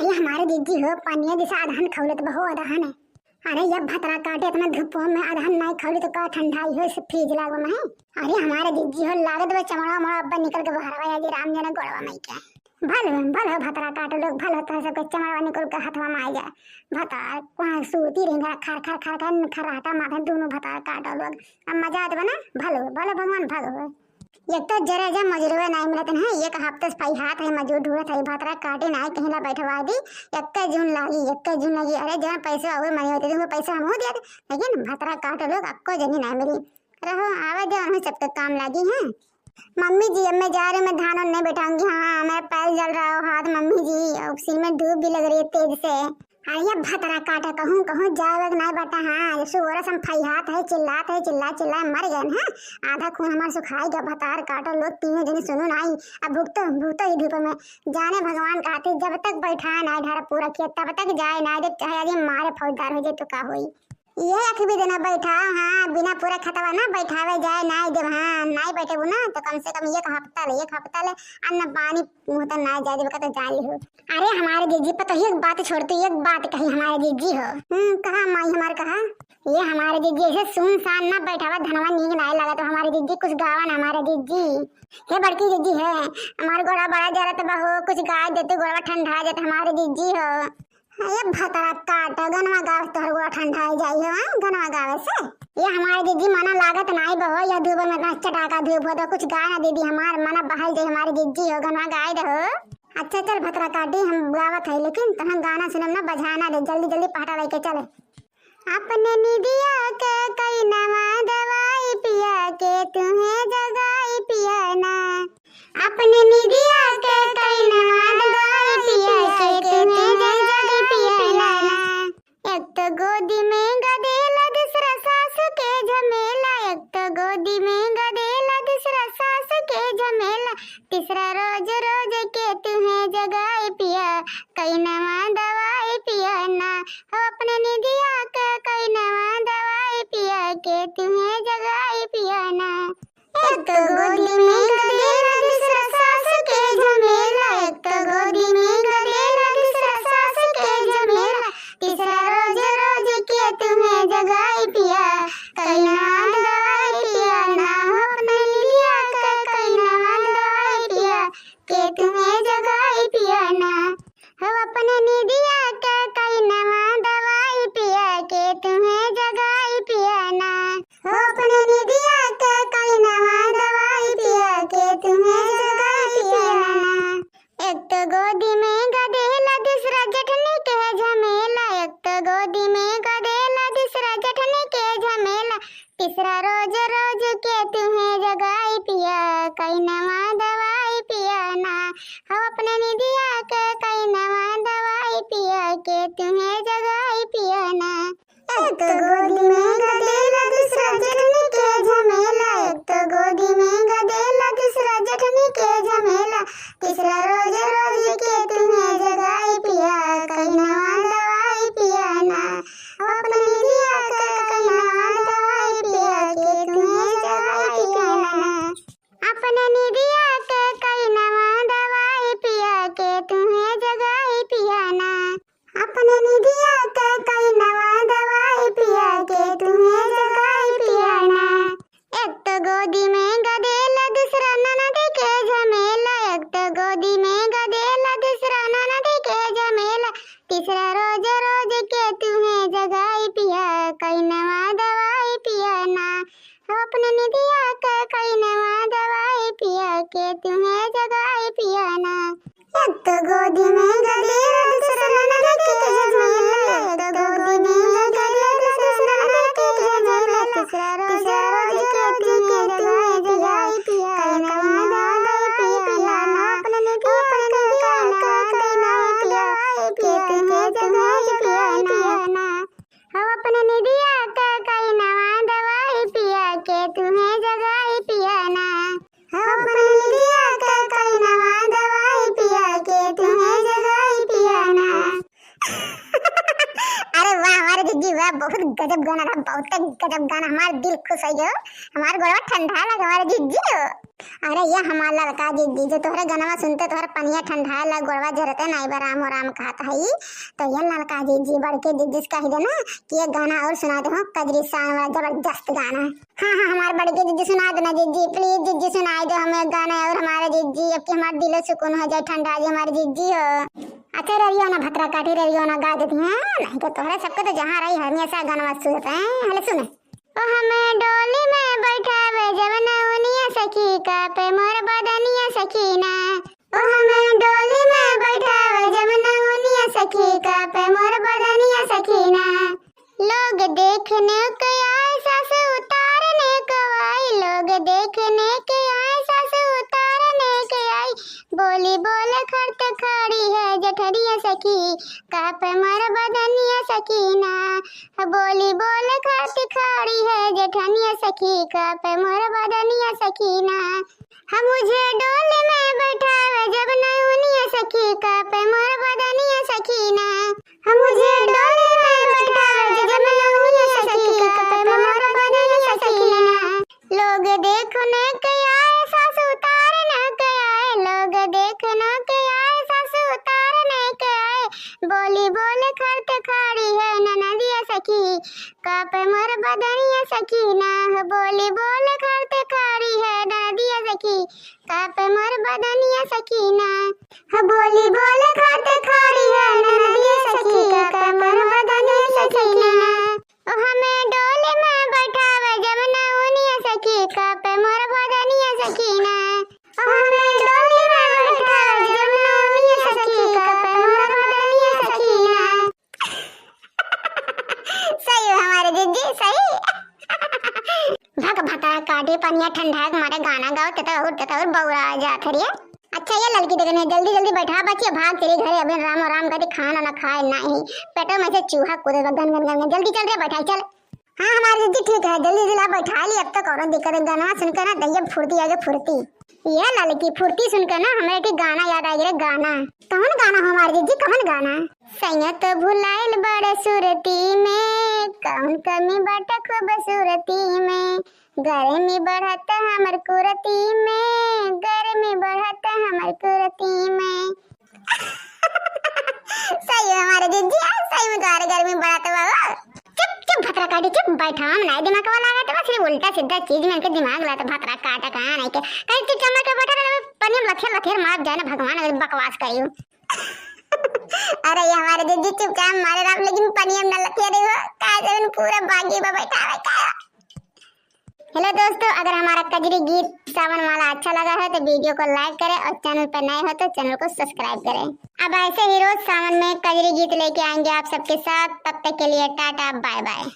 अरे हमारे दीदी हो पानी दिशा आधान खौले तो बहु आधान है। अरे ये भतरा काटे इतना धूप में आधान नहीं खौले तो का ठंडाई हो से फ्रिज लागो में। अरे हमारे दीदी हो लागत बे चमड़ा मोड़ा अब्बा निकल के बाहर आया जी राम जना गोड़वा में क्या भल भतरा काटे लोग भल होता है सब चमड़ा निकल के हाथवा में आ जाए भतार वहाँ सूती रहेंगे खर खर खर खर खराटा माथा दोनों भतार काटो लोग अब मजा आते बना भलो भलो भगवान भगो एक तो जरा जा मजूरवे नहीं मिलते हैं एक हफ्ते से पई हाथ है मजूर ढूंढत है भतरा काटे नहीं कहीं ला बैठवा दी एक जून लगी अरे जब पैसा और मनी होते तो पैसा हम दिया लेकिन भतरा काटो लोग अक्को जनी नहीं मिली रहो आवे जो सबके काम लगी हैं। मम्मी जी अब मैं जा रही हूँ मैं धान नहीं बैठाऊंगी। हाँ मेरा पैर जल रहा है हाथ मम्मी जी और सिर में धूप भी लग रही है तेज से। अरे भतरा काटा कहूँ कहूँ जाए नहीं बेटा। हाँ सुबह हम फैहात है चिल्ला मर गए हैं आधा खून हमारा सुखाई गया भतार काटो लोग तीनों जने सुनो नहीं अब भुगतो ही धूप में जाने भगवान कहते जब तक बैठा नहीं ढारा पूरा किया तब तक जाए ना दे चाहे यदि मारे फौजदार हो जाए तो का हुई ये अख भी देना बैठा। हाँ बिना पूरा खतवा ना बैठावे जाए ना जब हाँ नहीं बैठे वो ना तो कम से कम एक हफ्ता ले अन्न पानी मुँह तक ना जाए देवे तो जान ली हो। अरे हमारे जीजी पर तो एक बात छोड़ती एक बात कही हमारे जीजी हो। कहा माई हमारे कहा ये हमारे जीजी ऐसे सुनसान ना बैठावा धनवा नींद नहीं लगा तो हमारे जीजी कुछ गावा ना हमारे जीजी ये बड़की जीजी है हमारे गोड़ा बड़ा जरा तो बहो कुछ गाय देते गोड़ा ठंडा जाते हमारे जीजी हो। ये भतरा काटा गनवा गावे तोहर गोड़ा ठंडा हो जाई हो गनवा गावे से ये हमारे दीदी मना लागत नहीं बहो या धूप में इतना चटाका धूप हो तो कुछ गाय ना दीदी हमार मना बहल जाए हमारी दीदी हो गनवा गाय दो। अच्छा चल भतरा काटी हम गावत है लेकिन तहन गाना सुनम ना बजाना दे जल्दी जल्दी पहाड़ा लेके चले। अपने निदिया के कई नवा दवाई पिया के तुम्हें जगाई पिया ना अपने निदिया के कई नवा दवाई पिया के तुम्हें जगाई पिया ना एक तो गोदी में गदेला दूसरा सास के झमेला एक तो गोदी में गदेला दूसरा सास के झमेला तीसरा रोज रोज के तुम्हें जगाई पिया कई नवा दवाई पिया ना अपने निदिया के कई नवा दवाई पिया के तुम्हें जगाई पिया ना एक तो गोदी में गदेला दूसरा सास के झमेला एक तो गोदी में गदेला दूसरा सास के झमेला तीसरा रोज रोज के तुम्हें जगाई पिया कई नवा दवाई पिया ना अपने लिया के कई नवा दवाई पिया के तुम्हें जगाई पिया ना हो अपने निदिया के कई नवा दवाई पिया के तुम्हें जगाई पिया ना हो अपने निदिया के कई नवा दवाई पिया के तुम्हें जगाई पिया ना एक तो गोदी में गदेला दूसरा जठनी के झमेला एक तो गोदी में गदेला दूसरा जठनी के झमेला तीसरा रोज रोज के तुम्हें जगाई पिया कई नवा दवाई पिया ना हम अपने निदिया के कई नवा दवाई पिया बहुत गजब गाना था, बहुत गजब गाना, हमारा दिल खुश हो गयो, हमारा गोड़वा ठंडा लगा हमारे जीजी। अरे ये हमारा लड़का जीजी जो तोहरे गाना सुनते तोहरे पनिया ठंडा लग गोड़वा झरते नहीं बराम और राम कहता है। तो ये लड़का जीजी बड़के जीजी कह दे ना कि ये गाना और सुना दो कजरी शान वाला जबरदस्त गाना। हाँ हाँ हमारे बड़के जीजी सुना देना जीजी, प्लीज जीजी सुनाई दो हमें गाना और हमारे जीजी, अब कि हमारे दिल सुकून हो जाए, ठंडा जी हमारे जीजी हो। अच्छा रहियो ना भतरा काटी रहियो ना गा देती हैं, नहीं तो तोहरे सबको तो जहाँ रही हमेशा गाना सुनते हैं। हले सुने ओ हमें डोली में बैठावे जब नौनिया सखी का पे मोर बदनिया सखीना, ओ हमें डोली में बैठावे जब नौनिया सखी का पे मोर बदनिया सखीना। लोग देखने के आए सास उतारने को आई, लोग देखने के आए सास उतारने के आई, बोली बोल खड़त खड़ी है जठरिया सखी का पे मोर बदनिया सखीना, बोली बोल खड़त खड़ी है जेठनिया सखी का पे मोर बदनिया सखीना। हम मुझे डोले में बैठावे जब नौनिया सखी का पे मोर बदनिया सखीना, हम मुझे डोले में बैठावे जब नौनिया सखी का पे मोर बदनिया सखीना। लोग देखने के आए सास उतारने के आए, लोग देखने के आए सास उतारने के आए, बोली बोल खड़त खड़ी है ननदिया सखी का पे मोर बदनिया सखीना, बोली बोल खड़त खड़ी है ननदिया सखी का पे मोर बदनिया सखीना, बोली बोल खड़त खड़ी है ननदिया सखी का पे मोर बदनिया सखीना। ओ हमें डोले में बैठावे जब नौनिया सखी का पे मोर बदनिया सखीना, ओ हमें डोले में बैठावे जब नौनिया सखी का पे मोर बदनिया सखीना। सही है हमारे जीजी सही। भग भता काटे पनिया ठंडा हमारे गाना गाओ तता और बौरा जात हरिया। अच्छा ये लड़की देखने जल्दी जल्दी बैठा बच्चे, भाग तेरे घरे अबे राम राम करके खाना ना खाए नहीं, पेटों में से चूहा कूदे गन गन गन, जल्दी चल रे बैठा चल। हाँ हमारी जीजी ठीक है, जल्दी जल्दी बैठा ली, अब तक और दिक्कत है। गाना सुनकर ना दैया फुर्ती आ गई फुर्ती, ये लड़की फुर्ती सुनकर ना हमें की गाना याद आ गया। गाना कौन गाना हो हमारी जीजी, कौन गाना? सैया तो भुलाइल बड़ सुरती में, कौन कमी बाटे खूबसूरती में, गर्मी बढ़ता हमर कुरती में, गर्मी बढ़ता हमर कुरती में। सही है हमारे जीजी, सही में गारे गर्मी बढ़ता बाबा। चुप चुप भतरा काटी चुप, बैठा हम नहीं दिमाग वाला है तो बस उल्टा सीधा चीज में इनके दिमाग लाता भतरा काटा कहां नहीं के कहीं तू चमक के बैठा रहे पनिया लखेर लखेर मार जाए ना भगवान अगर बकवास करियो। अरे ये हमारे जीजी चुपचाप मारे राम, लेकिन पनिया में लखेर हो काहे पूरा बागी में बैठा है का। हेलो दोस्तों, अगर हमारा कजरी गीत सावन वाला अच्छा लगा है तो वीडियो को लाइक करें और चैनल पर नए हो तो चैनल को सब्सक्राइब करें। अब ऐसे ही रोज सावन में कजरी गीत लेके आएंगे आप सबके साथ, तब तक के लिए टाटा बाय बाय।